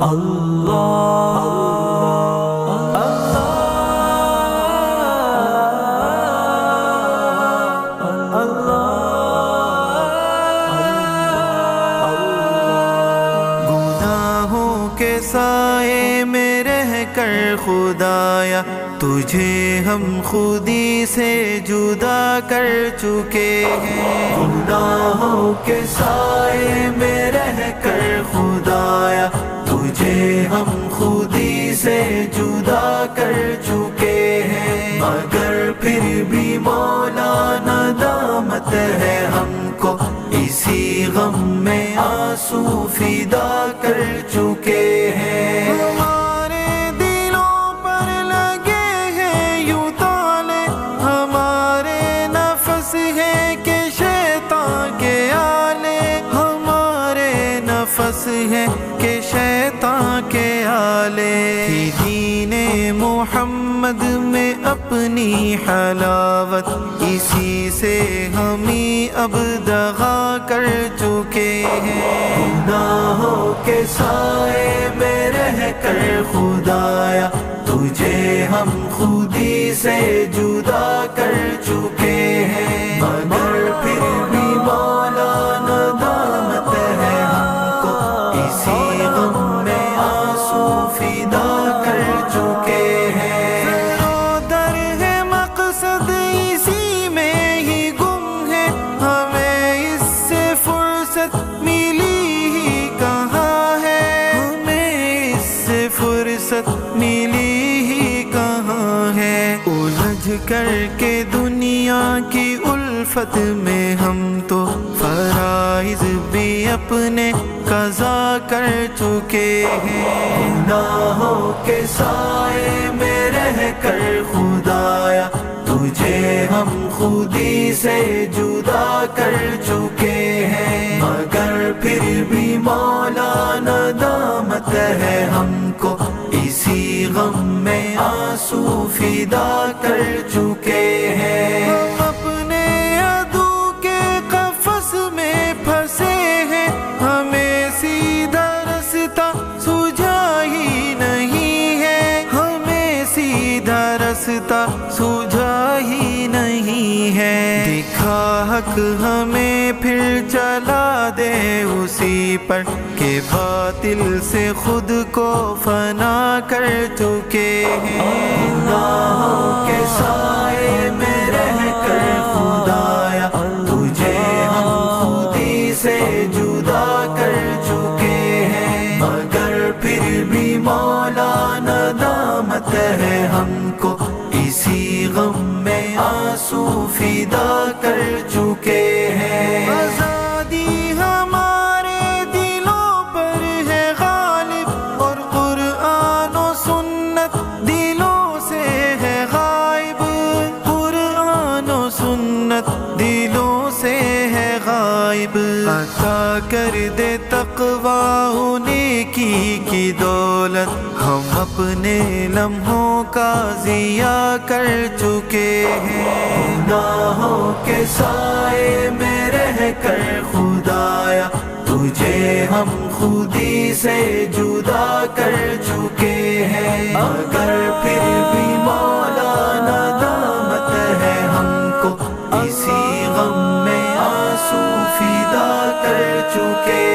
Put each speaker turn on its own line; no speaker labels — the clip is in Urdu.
اللہ
گناہوں کے سائے میں رہ کر خدایا تجھے ہم خودی سے جدا کر چکے ہیں، گناہوں کے سائے میں رہ کر خدایا تجھے ہم خودی سے جدا کر چکے ہیں، مگر پھر بھی مولا ندامت ہے ہم کو، اسی غم میں آنسو فدا کر چکے ہیں۔ ہمارے دلوں پر لگے ہیں یوں تالے، ہمارے نفس ہے کہ شیطان کے آلے، ہمارے نفس ہے کہ شیطان کے آلے، دین محمد میں اپنی حلاوت اسی سے ہمیں اب دغا کر چکے ہیں، گناہوں کے سائے میں رہ کر خدایا تجھے ہم خودی سے جدا کر چکے ہیں، مگر پھر بھی مولا ندامت ہے ہم کو، اسی غم میں آنسو فدا کر چکے ہیں۔ در ہے مقصد اسی میں ہی گم ہے، ہمیں اس سے فرصت ملی ہی کہاں ہے، ہمیں اس سے فرصت ملی ہی کہاں ہے، الجھ کر کے دنیا کی الفت میں ہم تو فرائض بھی اپنے قضا کر چکے ہیں، گناہوں کے سائے میں رہ کر خدایا تجھے ہم خودی سے جدا کر چکے ہیں، مگر پھر بھی مولا ندامت ہے ہم کو، اسی غم میں آنسو فدا کر چکے ہیں۔ ہم اپنے عدو کے قفس میں پھنسے ہیں، ہمیں سیدھا رستہ سوجھا ہی نہیں ہے، ہمیں سیدھا رستہ سوجھا ہی نہیں ہے، دکھا حق ہمیں پھر چلا دے اسی پر کہ باطل سے خود کو فنا کر چکے ہیں، گناہوں کے سائے میں رہ کر خدایا تجھے ہم خودی سے جدا کر چکے ہیں، مگر پھر بھی مولا ندامت ہے ہم کو، اسی غم میں آنسو فدا کر چکے ہیں۔ آزادی ہمارے دلوں پر ہے غالب، اور قرآن و سنت دلوں سے ہے غائب، قرآن و سنت دلوں سے ہے غائب، عطا کر دے تقویٰ و نیکی کی دولت، ہم اپنے لمحوں کا ضیاء کر چکے ہیں، گناہوں کے سائے میں رہ کر خدایا تجھے ہم خودی سے جدا کر چکے ہیں، مگر پھر بھی مولا ندامت ہے ہم کو، اسی غم میں آنسو فدا کر چکے